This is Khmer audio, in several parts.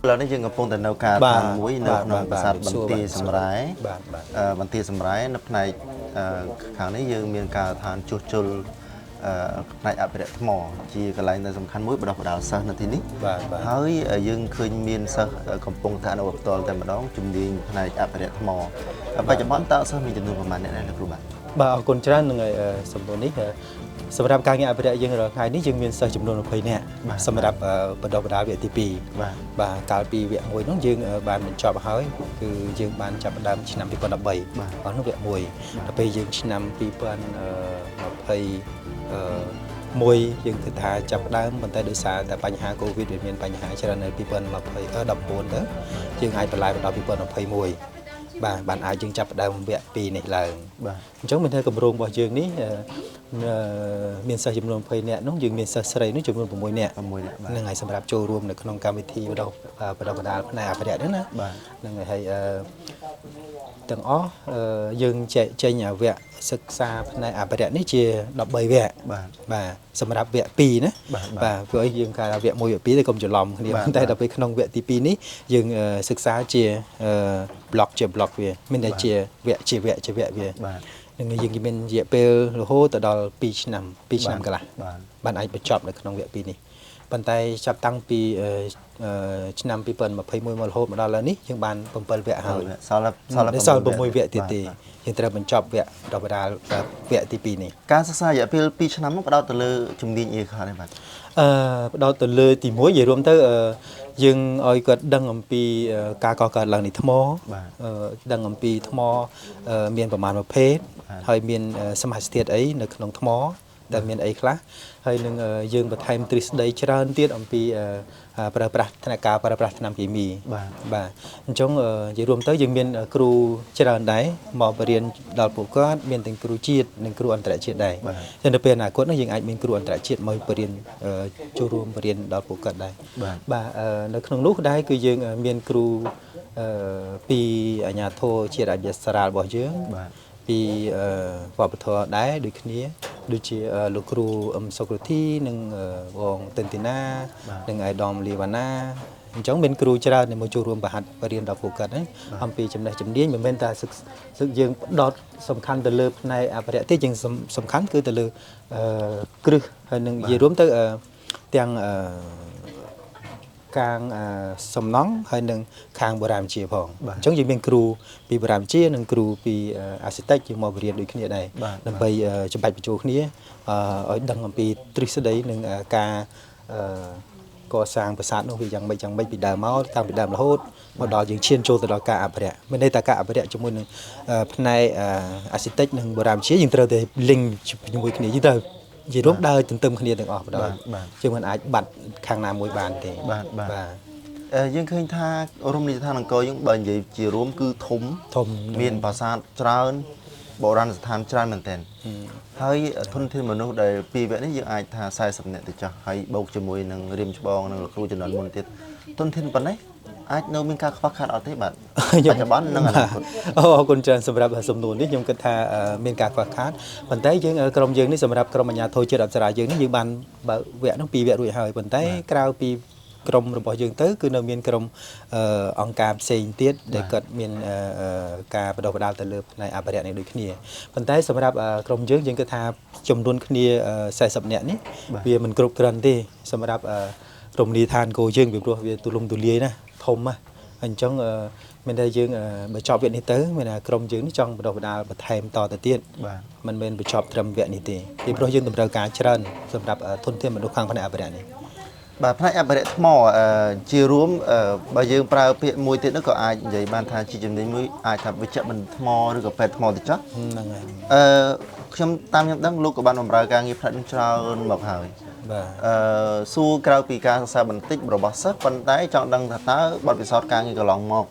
là nó dừng ở phong tần đầu cả thằng mũi nợ nòng sạt bắn tì sầm rái nấp này kháng đấy dừng miền cả thằng chuột chul này áp để mỏ chỉ cái này là sầm khăn mũi bắt đầu đào sơ là thế ní hơi dừng khơi miền sơ cầm phong thằng đầu toแต่ mà đó chùm đi này áp để mỏ bây giờ bọn tạo sơ mình chùm đượcประมาณ này là các bạn bà con trai người sầm đồ níสำหรับการงานประเดี๋ยวยังเราไงนี่ยังมีเศษจำนวนเพลเนี่ยสำหรับประดาเวียทีปีบ่าการปีเวียมวยน้องยังบานเป็นจอบหายคือยังบานจับดำชินำปีปนดับใบตอนน้องเวียมวยดับไปยังชินำปีปนเพลมวยยังคือทาจับดำบนใต้โดยสารแต่ปัญหาโควิดเวียนปัญหาเช่นในปีปนมาเพลดับปนเด้อยังไงเป็นลายเป็นดาวปีปนเพลมวยบ่าบานอายังจับดำเวียปีนี่เลยจังเป็นเธอกำรงบ่ยังนี้มีสายจำนวนเพลย์เนี่ยน้องยังมีสายอะไรน้องจำนวนผมมวยเนี่ยนั่งไงสำหรับโจรวมในขนมกรรมวิธีเราประดับประดาในอาประเดี๋ยวนั้นนะนั่งไงให้ต่างยังใจหยาเวะศึกษาในอาประเดี๋ยวนี่เชียดับใบเวะบ่าสำหรับเวะปีนะบ่าเพื่อยังการเวะมวยเวะปีได้กรมจุลอมเนี่ยแต่ดับไปขนมเวะตีปีนี้ยังศึกษาเชียบล็อกเวะไม่ได้เชียเวะเวะยังยังเป็นเหยียบเปลโลโหแต่ดอลปีชนำกันละบ้านไอ้ไปจับในขนมเวียปีนี้ปันไตจับตั้งปีชนำปีเปิลมาพายมวยมาโลโหมาดอลแล้วนี่ยังบ้านเปิลเวียหายซอลบมวยเวียตียังแต่เป็นจับเวียดอกบดาเวียตีปีนี้การศึกษาเหยียบเปลปีชนำมันก็ดาวตะลือจุ่มดินเอกค่ะในบ้านดาวตะลือตีมวยใหญ่รวมทั้งยังอ้อยก็ดังอมปีการก่อการหลังนี้ทมดังอมปีทมเมียนประมาณว่าเพชรให้เมียนสมัยเสถียรไอ้ในขนมทมแต่เมียนไอ้คลาให้หนึ่งยังประเทศทริสได้เจริญเตี้ยอมปีประปรธนาการประปรธนาปีมีบ่าจงจะรวมtớiยังเมียนครูเจริญได้หมอปรริญญาดาวปุกก็เมียนถึงครูจีดหนึ่งครูอันตรายจีดได้จนเป็นอนาคตนั่นยังไอ้เมียนครูอันตรายจีดมาปรริญญาจูรวมปรริญญาดาวปุกก็ได้บ่าในขนมลูกได้คือยังเมียนครูปีอาญาโทเชียร์อาญาสระบ่อเยอะปีวัปทอได้ด้วยคนี้ด้วยเชียลูกครูสกุลที่หนึ่งวงเตนติน่าหนึ่งไอดอมลีวาน่าจังเป็นครูเจริญในมวยจูรวมประหัตปรริญญาดาวปุกกันนะทำปีจำได้จำเดียนเหมือนเป็นแต่ศึกยังดอดสำคัญแต่เลือในอาประเดี๋ยวที่ยังสำคัญคือแต่เลือกรึหนึ่งยีรวมtớiเตียงการสมน้องให้หนึ่งคางบรามเชียพองจังยังเป็นครูปีบรามเชียหนึ่งครูปีอาศิเตกยังมาเรียนด้วยขึ้นได้นำไปจะไปประจุขึ้นนี้ดังปีทริสได้หนึ่งการก่อสร้างประสาทน้องยังไม่ปีดามเอาตามปีดามละโหดมาดอยังเชียนโจตลอดการอาประเดี๋ยวไม่ได้ตากาอาประเดี๋ยวจมูกหนึ่งในอาศิเตกหนึ่งบรามเชียยังเติร์ดลิงยังวิ่งขึ้นนี้ยิ่งเติร์ดยีรูปได้ตึมๆคนเดียวถึงออกได้จึงมันอาจบัดข้างน้ำมวยบานเตะยังเคยท่ารวมในท่านังกอยังเบิ่งใหญ่จีรวมคือทมเมียนภาษาจราอนโบราณสถานจราอนเหมือนกันให้ทุนที่มนุษย์ได้ปีแบบนี้ยังอาจท่าใส่สำเนียงติดจ้ะให้โบกจมูกหนึ่งริมฉบองหนึ่งครูจะนอนบนติดต้นทิ้งปันไหนอาจโนมินการฟักขาดเอาที่บัดปัจจุบันนั่งอะไรคนเจริญสำหรับสมดุลนี่ยังกระทามีการฟักขาดปัจจัยยังกรมยังนี่สำหรับกรมปัญญาโทเจริญสระยังนี่ยังบันเวะน้องปีเวะรุ่ยหายปัจจัยกล่าวปีกรมระบบยังเต๋อคือเรามีกรมองค์การเซนเตียดได้เกิดมีการประดับประดาตะเลือบในอาประเดี๋ยวในโดยขี้ปัจจัยสำหรับกรมยังกระทาจมดุลขี้ใส่สับเนี่ยนี่เวียมันกรุบกรันที่สำหรับกรมดีทานโกยังเป็นตัวเวียตุลมตุเลียนะทมอ่ะอันจังมันได้ยังไปชอบเวียนี่เต๋อมันกรมยังนี่จังประดับประดาประเทศต่อแต่เตี้ยมันเป็นไปชอบทำเวียนี่ตีที่เพราะยังต้องการการเจริญสำหรับทุนเทียมมันดูข้างพนักอาประเดี๋ยวนี้แบบพนักอาประเดี๋ยวหม้อจีรวมบางยังปลาเปียมวยติดนั่นก็อาจใหญ่บางทางจีจำได้มวยอาจทำวิจัยมันหม้อหรือกับเป็ดหม้อติดจ้ะខ្ញុំតាមខ្ញុំដឹងលោកក៏បានបម្រើការងារផ្នែកច្រើនមកហើយសួរក្រៅពីការសិក្សាបន្តិចរបស់សិស្សប៉ុន្តែចង់ដឹងថាតើបទពិសោធន៍ការងារកន្លងមក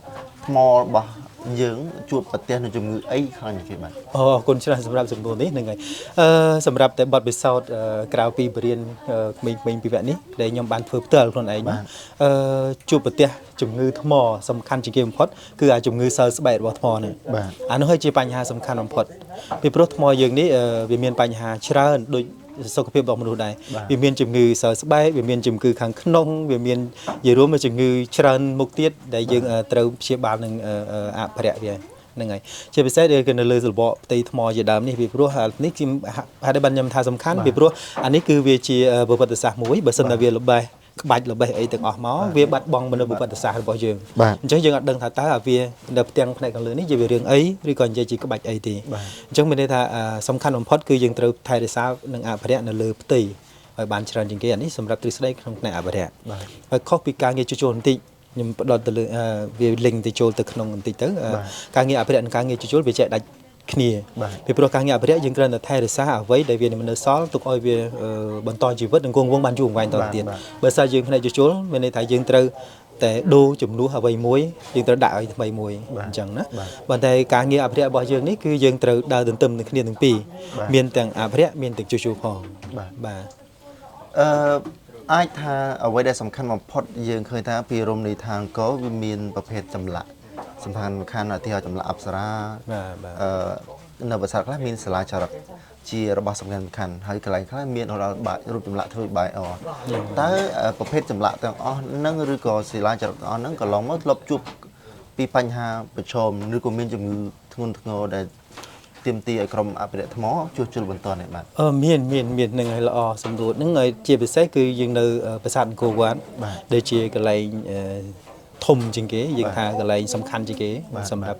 ថ្មរបស់យើងជួបប្រទះនឹងជំងឺអីខ្លាំងជាងគេបាទអរគុណច្រើនសម្រាប់សំណួរនេះហ្នឹងហើយសម្រាប់តែបទពិសោធន៍ក្រៅពីបរិញ្ញាក្មេងពីវគ្គនេះដែលខ្ញុំបានធ្វើផ្ទាល់ខ្លួនឯងជួបប្រទះជំងឺថ្មសំខាន់ជាងគេបំផុតគឺអាជំងឺសើស្បែករបស់ថ្មនេះអានោះហើយជាបញ្ហាសំខាន់បំផុតពីព្រោះថ្មយើងនេះវាមានបញ្ហាច្រើនដូច សុខភាពរបស់មនុស្សដែរវាមានជំងឺសើស្បែកវាមានជំងឺខាងក្នុងវាមាននិយាយរួមមកជំងឺច្រើនមុខទៀតដែលយើងត្រូវព្យាបាលនឹងអភិរក្សវាហ្នឹងហើយជាពិសេសគឺនៅលើសរបកផ្ទៃថ្មជាដើមនេះពីព្រោះនេះគឺហេតុតែបានខ្ញុំថាសំខាន់ពីព្រោះអានេះគឺវាជាប្រវត្តិសាស្ត្រមួយបើសិនតែវាល្បេះក្បាច់ល្បេះអីទាំងអស់មកវាបាត់បង់នៅប្រវត្តិសាស្ត្ររបស់យើងអញ្ចឹងយើងអត់ដឹងថាតើអាវានៅផ្ទាំងផ្នែកខាងលើនេះជាវារឿងអីឬក៏និយាយជាក្បាច់អីទេអញ្ចឹងមានន័យថាសំខាន់បំផុតគឺយើងត្រូវថែរក្សានិងអភិរក្សនៅលើផ្ទៃឲ្យបានច្រើនជាងគេអានេះសម្រាប់ទ្រឹស្ដីក្នុងផ្នែកអភិរក្សហើយខុសពីការងារជួសជុលបន្តិចខ្ញុំផ្ដោតទៅលើវាលិញទៅចូលទៅក្នុងបន្តិចទៅការងារអភិរក្សនិងការងារជួសជុលវាចែកដាច់គ្នាពីព្រោះការងារអភិរក្សយើងគ្រាន់តែថែរក្សាអ្វីដែលវានៅសល់ទុកឲ្យវាបន្តជីវិតនិងគង់វង្សបានយូរអង្វែងតទៅទៀតបើសិនយើងផ្នែកជួសជុលមានន័យថាយើងត្រូវតែដូរជំនួសអ្វីមួយយើងត្រូវដាក់ឲ្យថ្មីមួយអញ្ចឹងណាប៉ុន្តែការងារអភិរក្សរបស់យើងនេះគឺយើងត្រូវដើរទន្ទឹមនឹងគ្នាទាំងពីរមានទាំងអភិរក្សមានទាំងជួសជុលផងបាទអាចថាអ្វីដែលសំខាន់បំផុតយើងឃើញថាពីរមណីយដ្ឋានអង្គរវាមានប្រភេទចម្លាក់សំខាន់ឧទាហរណ៍ចម្លាក់អប្សរានៅប្រាសាទខ្លះមានសាលាចារឹកជារបស់សំខាន់ហើយកន្លែងខ្លះមានដល់រូបចម្លាក់ធ្វើបាយអតើប្រភេទចម្លាក់ទាំងអស់ហ្នឹងឬក៏សាលាចារឹកទាំងអស់ហ្នឹងកន្លងមកធ្លាប់ជួបពីបញ្ហាប្រឈមឬក៏មានជំងឺធ្ងន់ធ្ងរដែលទាមទារឲ្យក្រុមអភិរក្សថ្មជួសជុលបន្តនេះបាទមាននឹងឲ្យល្អសម្រួលហ្នឹងឲ្យជាពិសេសគឺយើងនៅប្រាសាទអង្គរវត្តដែលជាកន្លែងធំជាងគេយើងថាកន្លែងសំខាន់ជាងគេសម្រាប់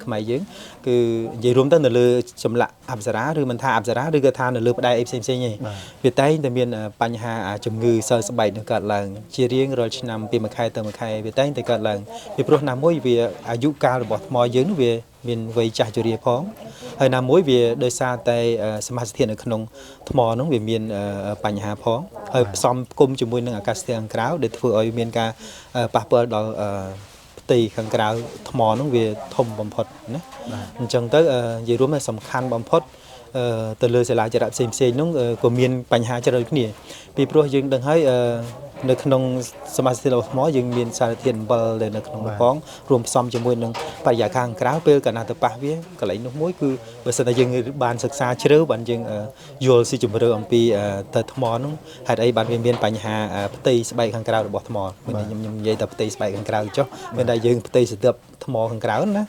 ខ្មែរយើងគឺនិយាយរួមទៅនៅលើចម្លាក់អប្សរាឬមិនថាអប្សរាឬក៏ថានៅលើផ្តែកអីផ្សេងៗទេវាតែងតែមានបញ្ហាជំងឺសើស្បែកនឹងកើតឡើងជារៀងរាល់ឆ្នាំពីមួយខែទៅមួយខែវាតែងតែកើតឡើងពីព្រោះណាមួយវាអាយុកាលរបស់ថ្មយើងនោះវាមានវ័យចាស់ជរាផងហើយណាមួយវាដោយសារតែសមាសធាតុនៅក្នុងថ្មនោះវាមានបញ្ហាផងហើយផ្សំគុំជាមួយនឹងអាកាសធាតុខាងក្រៅដែលធ្វើឲ្យមានការប៉ះពាល់ដល់ផ្ទៃខាងក្រៅថ្មនោះវាធំបំផុតណាអញ្ចឹងទៅនិយាយរួមថាសំខាន់បំផុតទៅលើសាលាចារឹកផ្សេងនោះក៏មានបញ្ហាច្រើនគ្នាពីព្រោះយើងដឹងហើយនៅក្នុងសមាសធាតុរបស់ថ្មយើងមានសារធាតុអំបិលដែលនៅក្នុងផងរួមផ្សំជាមួយនឹងបរិយាកាសខាងក្រៅពេលកាលណាទៅប៉ះវាកន្លែងនោះមួយគឺបើសិនតែយើងបានសិក្សាជ្រៅបានយើងយល់ស៊ីជម្រៅអំពីទៅថ្មនោះហេតុអីបានវាមានបញ្ហាផ្ទៃស្បែកខាងក្រៅរបស់ថ្មខ្ញុំនិយាយតែផ្ទៃស្បែកខាងក្រៅចុះមានតែយើងផ្ទៃស្ទាប់ថ្មខាងក្រៅណា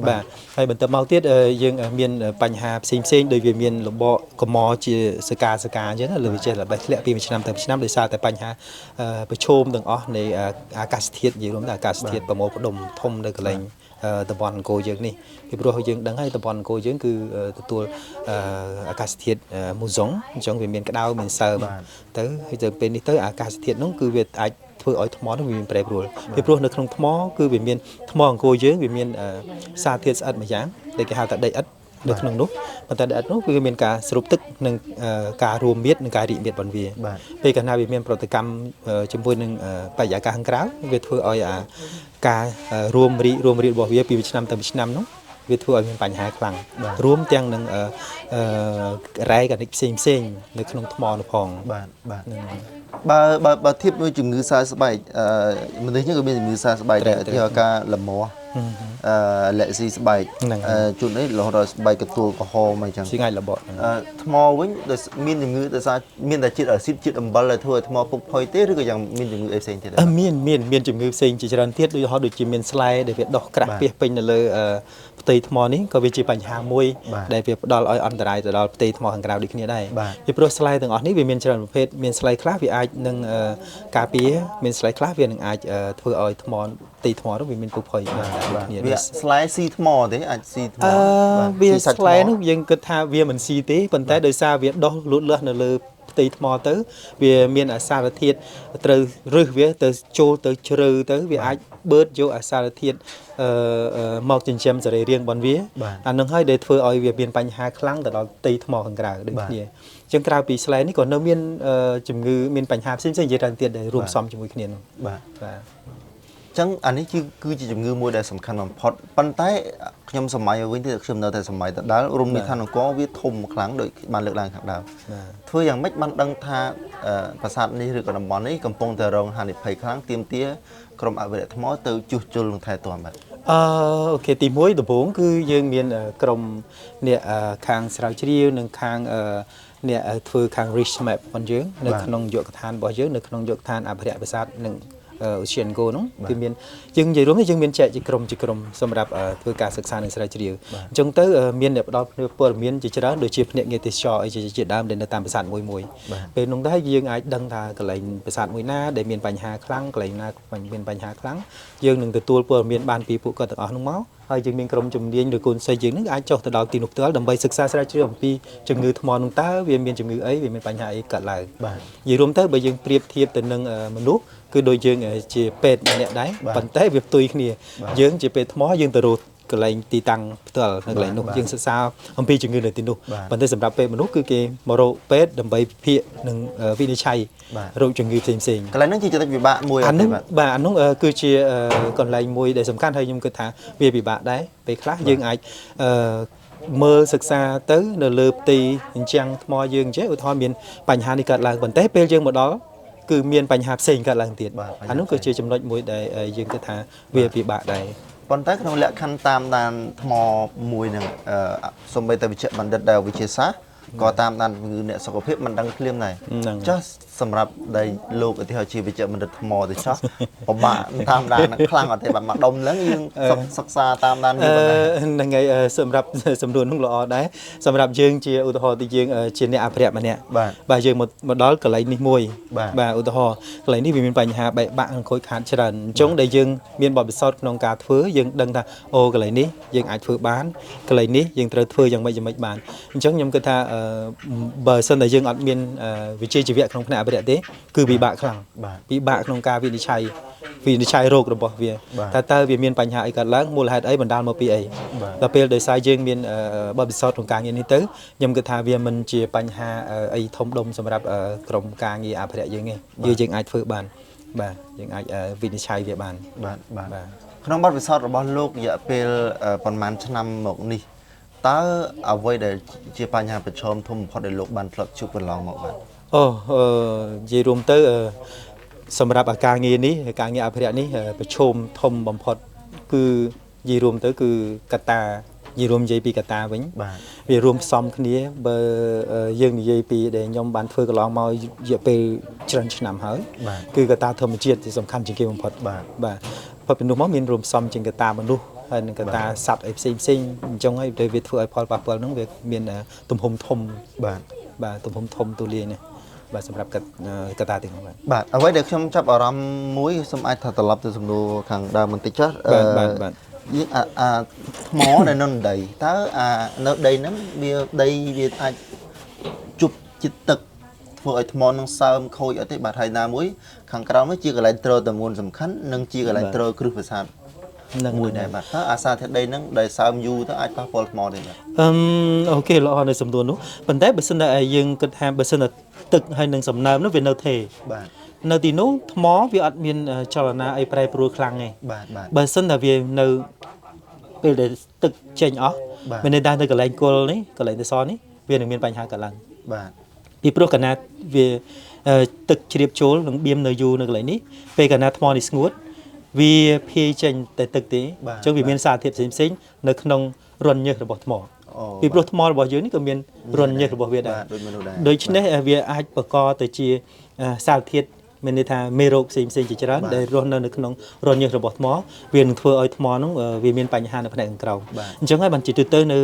បាទហើយបន្តមកទៀតយើងមានបញ្ហាផ្សេងដូចវាមានលំបកកំមជាសកាអញ្ចឹងលើវាចេះល្បេះធ្លាក់ពីមួយឆ្នាំទៅមួយឆ្នាំដោយសារតែបញ្ហាប្រឈមទាំងអស់នៃអាកាសធាតុនិយាយរួមថាអាកាសធាតុប្រមូលផ្ដុំធំនៅកន្លែងតំបន់អង្គរយើងនេះពីព្រោះយើងដឹងហើយតំបន់អង្គរយើងគឺទទួលអាកាសធាតុមូសុងអញ្ចឹងវាមានក្តៅមានសើមទៅហើយទៅពេលនេះទៅអាកាសធាតុនោះគឺវាអាចធ្វើឲ្យថ្មនោះវាមានប្រែប្រួលពីព្រោះនៅក្នុងថ្មគឺវាមានថ្មអង្គរយើងវាមានសារធាតុស្អិតមួយយ៉ាងដែលគេហៅថាដីឥដ្ឋនៅក្នុងនោះប៉ុន្តែដីឥដ្ឋនោះគឺមានការស្រូបទឹកនិងការរួមមាត្រនិងការរីកមាត្ររបស់វាពេលកាលណាវាមានប្រតិកម្មជាមួយនឹងបរិយាកាសខាងក្រៅវាធ្វើឲ្យការរួមរីករបស់វាពីឆ្នាំទៅឆ្នាំនោះវាធ្វើឲ្យមានបញ្ហាខ្លាំងរួមទាំងនឹងរ៉ែកានិកផ្សេងនៅក្នុងថ្មនោះផងបាទបើធៀបvớiជំងឺសើស្បែកមនុស្សនេះក៏មានជំងឺសើស្បែកដែរឧទាហរណ៍ការលមាស់លាក់ស៊ីស្បែកជួននេះរហូតដល់ស្បែកកទួលក្រហមអីចឹងស្ងាច់របត់ថ្មវិញដែលមានជំងឺដោយសារមានតែជាតិអាស៊ីតជាតិអំបិលដែលធ្វើឲ្យថ្មពុកផុយទេឬក៏យ៉ាងមានជំងឺអីផ្សេងទៀតមានជំងឺផ្សេងជាច្រើនទៀតដូចជាមានស្លែដែលវាដុះក្រាស់ពាសពេញនៅលើផ្ទៃថ្មនេះក៏វាជាបញ្ហាមួយដែលវាផ្ដល់ឲ្យអន្តរាយទៅដល់ផ្ទៃថ្មខាងក្រៅដូចគ្នាដែរពីព្រោះស្លែទាំងអស់នេះវាមានច្រើនប្រភេទមានស្លែខ្លះវាអាចនឹងការពារមានស្លែខ្លះវានឹងអាចធ្វើឲ្យថ្មទីថ្មនោះវាមានពុកផុយបានដែរគ្នាវាស្លែស៊ីថ្មទេអាចស៊ីថ្មវាស្លែនោះយើងគិតថាវាមិនស៊ីទេប៉ុន្តែដោយសារវាដុះលូតលាស់នៅលើផ្ទៃថ្មទៅវាមានអាសារធាតុត្រូវរឹសវាទៅចូលទៅជ្រៅទៅវាអាចបឺតយកអាសារធាតុមកចិញ្ចឹមសរីរាង្គរបស់វាអានឹងហើយដែលធ្វើឲ្យវាមានបញ្ហាខ្លាំងទៅដល់ផ្ទៃថ្មខាងក្រៅដូចគ្នាអញ្ចឹងក្រៅពីស្លែនេះក៏នៅមានជំងឺមានបញ្ហាផ្សេងៗជាច្រើនទៀតដែលរួមផ្សំជាមួយគ្នានោះបាទចឹងអានេះគឺជាជំងឺមួយដែលសំខាន់បំផុតប៉ុន្តែខ្ញុំសម័យវិញទៀតខ្ញុំនៅតែសម័យដដែលរមណីយដ្ឋានអង្គរវាធំខ្លាំងដូចបានលើកឡើងខាងដើមធ្វើយ៉ាងម៉េចបានដឹងថាប្រាសាទនេះឬក៏តំបន់នេះកំពុងតែរងហានិភ័យខ្លាំងទាមទារក្រុមអភិរក្សថ្មទៅជួសជុលនិងថែទាំបាទអូខេទី1ដំបូងគឺយើងមានក្រុមអ្នកខាងស្រាវជ្រាវនិងខាង เนี่ยធ្វើខាង rich map របស់យើងនៅក្នុងយុគឋានរបស់យើងនៅក្នុងយុគឋានអភិរក្សប្រាសាទនិងOcean Go នោះគឺមានយើងនិយាយរួមនេះយើងមានចែកជាក្រុមសម្រាប់ធ្វើការសិក្សានិងស្រាវជ្រាវអញ្ចឹងទៅមានអ្នកផ្ដល់ព័ត៌មានជាច្រើនដូចជាភ្នាក់ងារទេសចរអីជាដើមដែលនៅតាមប្រាសាទមួយពេលនោះដែរយើងអាចដឹងថាកន្លែងប្រាសាទមួយណាដែលមានបញ្ហាខ្លាំងកន្លែងណាមានបញ្ហាខ្លាំងយើងនឹងទទួលព័ត៌មានបានពីពួកគាត់ទាំងអស់នោះមកហើយយើងមានក្រុមជំនាញឬកូនសិស្សយើងនឹងអាចចុះទៅដល់ទីនោះផ្ទាល់ដើម្បីសិក្សាស្រាវជ្រាវអំពីជំងឺថ្មនោះតើវាមានជំងឺអីវាមានបញ្ហាអីកើតឡើងនិយាយរួមទៅបើយើងប្រៀបធៀបទៅនឹងមនុស្សគឺដូចយើងជាពេទ្យម្នាក់ដែរប៉ុន្តែវាផ្ទុយគ្នាយើងជាពេទ្យថ្មយើងទៅរកកន្លែងទីតាំងផ្ទាល់នៅកន្លែងនោះយើងសិក្សាអំពីជំងឺនៅទីនោះប៉ុន្តែសម្រាប់ពេទ្យមនុស្សគឺគេមករកពេទ្យដើម្បីវិភាគនិងវិនិច្ឆ័យរោគជំងឺផ្សេងកន្លែងហ្នឹងជាចំណុចពិបាកមួយអានោះគឺជាកន្លែងមួយដែលសំខាន់ហើយខ្ញុំគិតថាវាពិបាកដែរពេលខ្លះយើងអាចមើលសិក្សាទៅនៅលើផ្ទៃអញ្ចឹងថ្មយើងចេះឧទាហរណ៍មានបញ្ហានេះកើតឡើងប៉ុន្តែពេលយើងមកដល់គឺមានបញ្ហាផ្សេងកើតឡើងទៀតអានោះគឺជាចំណុចមួយដែលយើងគិតថាវាពិបាកដែរប៉ុន្តែក្នុងលក្ខខណ្ឌតាមដានថ្មមួយនឹងសូម្បីតែវិជ្ជបណ្ឌិតដែលវិទ្យាសាស្ត្រក៏តាមដានគឺអ្នកសុខភាពមិនដឹងភ្លាមដែរចុះសម្រាប់ដែលលោកឧទាហរណ៍ជាវិជ្ជបណ្ឌិតថ្មទៅចុះពិបាកតាមដានខ្លាំងអត់ទេបាទមកដុំឡើងយើងសិក្សាតាមដានវាហ្នឹងហើយសម្រាប់សំណួរនោះល្អដែរសម្រាប់យើងជាឧទាហរណ៍ទីយើងជាអ្នកអភិរក្សម្នាក់បាទយើងមកដល់កន្លែងនេះមួយបាទឧទាហរណ៍កន្លែងនេះវាមានបញ្ហាបែកបាក់និងខូចខាតច្រើនអញ្ចឹងដែលយើងមានបទពិសោធន៍ក្នុងការធ្វើយើងដឹងថាអូកន្លែងនេះយើងអាចធ្វើបានកន្លែងនេះយើងត្រូវធ្វើយ៉ាងម៉េចបានអញ្ចឹងខ្ញុំគិតថាបើសិនតែយើងអត់មានវិជ្ជាជីវៈក្នុងផ្នែកអភិរក្សទេគឺពិបាកខ្លាំងពិបាកក្នុងការវិនិច្ឆ័យរោគរបស់វាតើវាមានបញ្ហាអីកើតឡើងមូលហេតុអីបណ្ដាលមកពីអីដល់ពេលដោយសារយើងមានបទពិសោធន៍ក្នុងការងារនេះទៅខ្ញុំគិតថាវាមិនជាបញ្ហាអីធំដុំសម្រាប់ក្រុមការងារអភិរក្សយើងទេយើងអាចធ្វើបានបាទយើងអាចវិនិច្ឆ័យវាបានបាទក្នុងបទពិសោធន៍របស់លោករយៈពេលប្រហែលឆ្នាំមកនេះតើអ្វីដែលជាបញ្ហាប្រឈមធំបំផុតដែលលោកបានធ្លាប់ជួបកន្លងមកបាទនិយាយរួមទៅសម្រាប់ការងារនេះការងារអភិរក្សនេះប្រឈមធំបំផុតគឺនិយាយរួមទៅគឺកត្តានិយាយរួមនិយាយពីកត្តាវិញវារួមផ្សំគ្នាបើយើងនិយាយពីដែលខ្ញុំបានធ្វើកន្លងមករយៈពេលច្រើនឆ្នាំហើយគឺកត្តាធម្មជាតិជាសំខាន់ជាងគេបំផុតបាទផុតពីនោះមកមានរួមផ្សំជាងកត្តាមនុស្សហើយនឹងកត្តាសត្វអីផ្សេងអញ្ចឹងហើយវាធ្វើឲ្យផលប៉ះពាល់ហ្នឹងវាមានទំហំធំបាទទំហំធំទូលាយណាស់បាទសម្រាប់កត្តាទាំងនោះបាទអ្វីដែលខ្ញុំចាប់អារម្មណ៍មួយសូមអាចថាត្រឡប់ទៅសំណួរខាងដើមបន្តិចចុះបាទយើងថ្មដែលនៅដីតើនៅដីហ្នឹងដីវាអាចជប់ជាតិទឹកធ្វើឲ្យថ្មនឹងសើមខូចអត់ទេបាទហើយណាមួយខាងក្រោមនេះជាកន្លែងទ្រទម្ងន់សំខាន់និងជាកន្លែងទ្រគ្រឹះប្រាសាទនឹងមួយដែរបាទតើអាសាធាតុដីហ្នឹងដែលសើមយូរទៅអាចប៉ះពាល់ថ្មទេបាទអូខេល្អនៅសំណួរនោះប៉ុន្តែបើសិនតែយើងគិតថាបើសិនតែទឹកហើយនឹងសំណើមនោះវានៅទេបាទនៅទីនោះថ្មវាអត់មានចលនាអីប្រែប្រួលខ្លាំងទេបើសិនតែវានៅពេលដែលទឹកចេញអស់មានន័យថានៅកន្លែងគល់នេះកន្លែងទេសនេះវានឹងមានបញ្ហាកើតឡើងបាទពីព្រោះកាលណាវាទឹកជ្រាបចូលនឹងបៀមនៅយូរនៅកន្លែងនេះពេលកាលណាថ្មនេះស្ងួតវាភាយចេញតែទឹកទេអញ្ចឹងវាមានសារធាតុផ្សេងនៅក្នុងរន្ធញើសរបស់ថ្មពីព្រោះថ្មរបស់យើងនេះក៏មានរន្ធញើសរបស់វាដែរដូច្នេះវាអាចបង្កទៅជាសារធាតុមានន័យថាមេរោគផ្សេងជាច្រើនដែលរស់នៅក្នុងរន្ធញើសរបស់ថ្មវានឹងធ្វើឲ្យថ្មនោះវាមានបញ្ហានៅផ្នែកខាងក្រោមអញ្ចឹងហើយបានជាទូទៅនៅ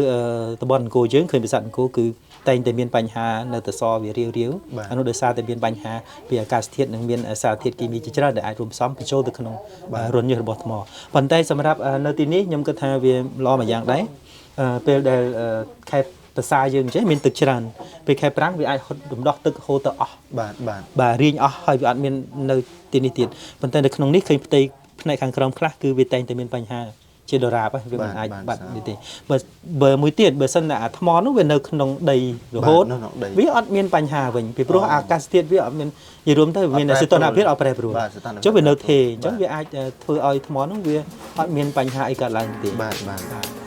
តំបន់អង្គរយើងឃើញប្រាសាទអង្គរគឺតែងតែមានបញ្ហានៅតសវារាវអានោះដោយសារតែមានបញ្ហាពីអាកាសធាតុនិងមានសារធាតុគីមីជាច្រើនដែលអាចរួមផ្សំបញ្ចូលទៅក្នុងរន្ធញើសរបស់ថ្មប៉ុន្តែសម្រាប់នៅទីនេះខ្ញុំគិតថាវាល្អមួយយ៉ាងដែរពេលដែលខេត្តភាសាយើងអញ្ចឹងមានទឹកច្រើនពេលខែប្រាំងវាអាចរំដោះទឹកហូរទៅអស់បាទរីងអស់ហើយវាអត់មាននៅទីនេះទៀតប៉ុន្តែនៅក្នុងនេះឃើញផ្ទៃផ្នែកខាងក្រោមខ្លះគឺវាតែងតែមានបញ្ហាជាដរាបវាមិនអាចបាត់នេះទេបើមួយទៀតបើសិនតែអាថ្មនោះវានៅក្នុងដីរហូតវាអត់មានបញ្ហាវិញពីព្រោះអាកាសធាតុវាអត់មាននិយាយរួមទៅមានសីតុណ្ហភាពអត់ប្រែប្រួលអញ្ចឹងវានៅទេអញ្ចឹងវាអាចធ្វើឲ្យថ្មនោះវាអត់មានបញ្ហាអីកើតឡើងទេបាទ